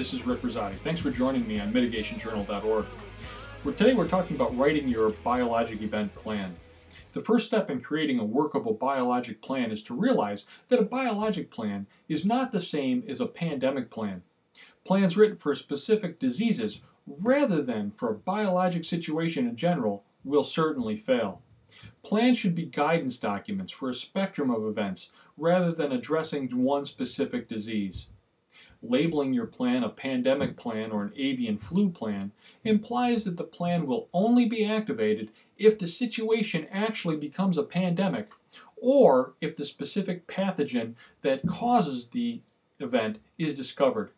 this is Rick Rosati. Thanks for joining me on mitigationjournal.org. Today we're talking about writing your biologic event plan. The first step in creating a workable biologic plan is to realize that a biologic plan is not the same as a pandemic plan. Plans written for specific diseases rather than for a biologic situation in general will certainly fail. Plans should be guidance documents for a spectrum of events rather than addressing one specific disease. Labeling your plan a pandemic plan or an avian flu plan implies that the plan will only be activated if the situation actually becomes a pandemic or if the specific pathogen that causes the event is discovered.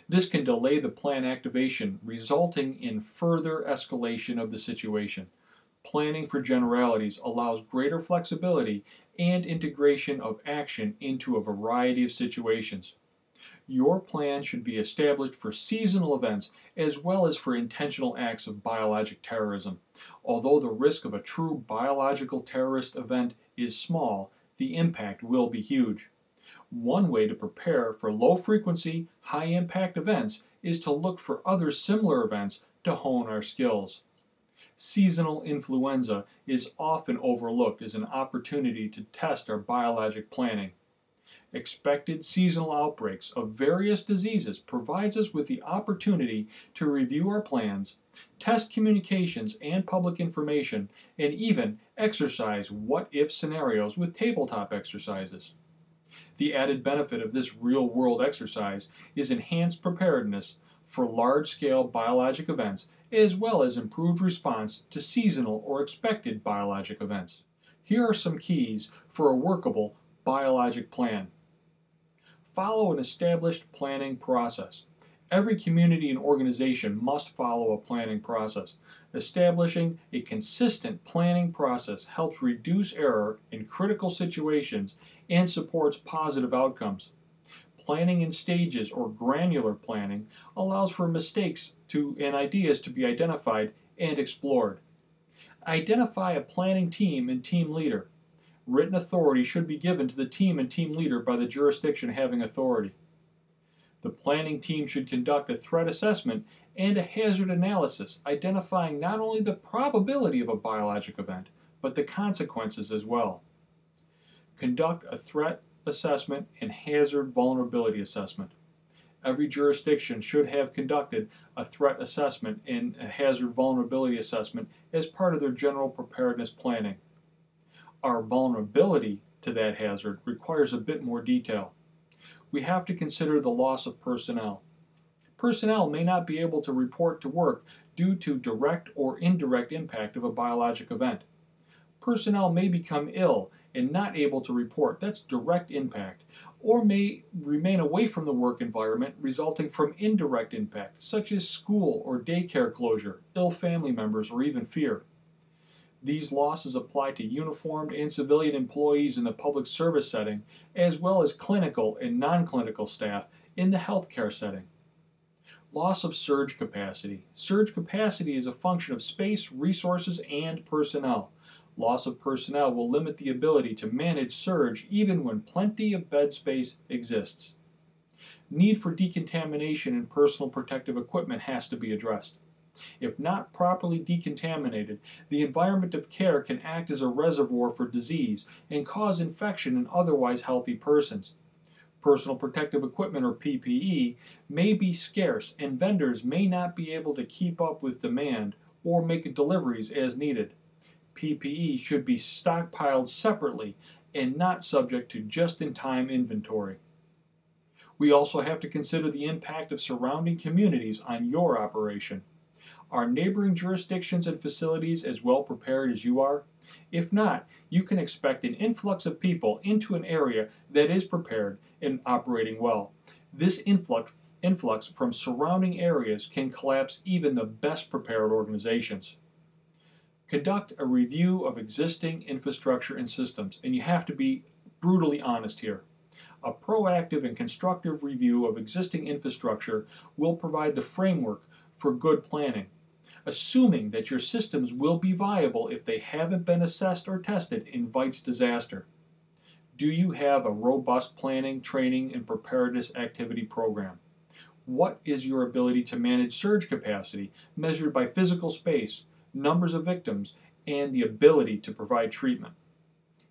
This can delay the plan activation, resulting in further escalation of the situation. Planning for generalities allows greater flexibility and integration of action into a variety of situations. Your plan should be established for seasonal events as well as for intentional acts of biologic terrorism. Although the risk of a true biological terrorist event is small, the impact will be huge. One way to prepare for low-frequency, high-impact events is to look for other similar events to hone our skills. Seasonal influenza is often overlooked as an opportunity to test our biologic planning. Expected seasonal outbreaks of various diseases provides us with the opportunity to review our plans, test communications and public information, and even exercise what-if scenarios with tabletop exercises. The added benefit of this real-world exercise is enhanced preparedness for large-scale biologic events as well as improved response to seasonal or expected biologic events. Here are some keys for a workable biologic plan. Follow an established planning process. Every community and organization must follow a planning process. Establishing a consistent planning process helps reduce error in critical situations and supports positive outcomes. Planning in stages or granular planning allows for mistakes and ideas to be identified and explored. Identify a planning team and team leader. Written authority should be given to the team and team leader by the jurisdiction having authority. The planning team should conduct a threat assessment and a hazard analysis, identifying not only the probability of a biologic event, but the consequences as well. Conduct a threat assessment and hazard vulnerability assessment. Every jurisdiction should have conducted a threat assessment and a hazard vulnerability assessment as part of their general preparedness planning. Our vulnerability to that hazard requires a bit more detail. We have to consider the loss of personnel. Personnel may not be able to report to work due to direct or indirect impact of a biologic event. Personnel may become ill and not able to report. That's direct impact. Or may remain away from the work environment resulting from indirect impact, such as school or daycare closure, ill family members, or even fear. These losses apply to uniformed and civilian employees in the public service setting, as well as clinical and non-clinical staff in the healthcare setting. Loss of surge capacity. Surge capacity is a function of space, resources, and personnel. Loss of personnel will limit the ability to manage surge even when plenty of bed space exists. Need for decontamination and personal protective equipment has to be addressed. If not properly decontaminated, the environment of care can act as a reservoir for disease and cause infection in otherwise healthy persons. Personal protective equipment, or PPE, may be scarce and vendors may not be able to keep up with demand or make deliveries as needed. PPE should be stockpiled separately and not subject to just-in-time inventory. We also have to consider the impact of surrounding communities on your operation. Are neighboring jurisdictions and facilities as well prepared as you are? If not, you can expect an influx of people into an area that is prepared and operating well. This influx from surrounding areas can collapse even the best prepared organizations. Conduct a review of existing infrastructure and systems, and you have to be brutally honest here. A proactive and constructive review of existing infrastructure will provide the framework for good planning. Assuming that your systems will be viable if they haven't been assessed or tested invites disaster. Do you have a robust planning, training, and preparedness activity program? What is your ability to manage surge capacity, measured by physical space, numbers of victims, and the ability to provide treatment?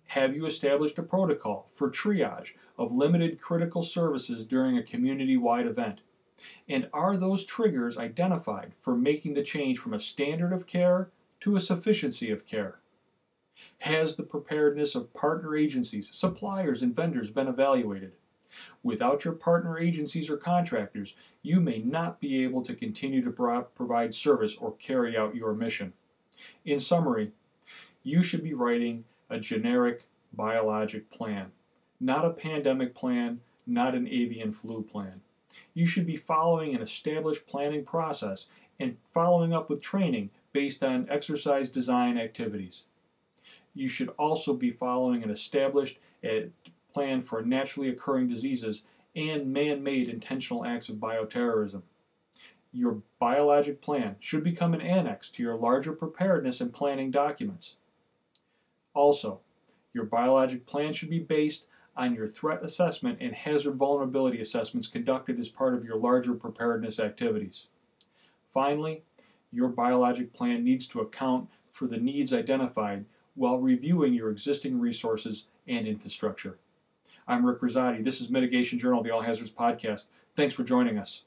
Have you established a protocol for triage of limited critical services during a community-wide event? And are those triggers identified for making the change from a standard of care to a sufficiency of care? Has the preparedness of partner agencies, suppliers, and vendors been evaluated? Without your partner agencies or contractors, you may not be able to continue to provide service or carry out your mission. In summary, you should be writing a generic biologic plan, not a pandemic plan, not an avian flu plan. You should be following an established planning process and following up with training based on exercise design activities. You should also be following an established plan for naturally occurring diseases and man-made intentional acts of bioterrorism. Your biologic plan should become an annex to your larger preparedness and planning documents. Also, your biologic plan should be based on your threat assessment and hazard vulnerability assessments conducted as part of your larger preparedness activities. Finally, your biologic plan needs to account for the needs identified while reviewing your existing resources and infrastructure. I'm Rick Rosati. This is Mitigation Journal, the All Hazards Podcast. Thanks for joining us.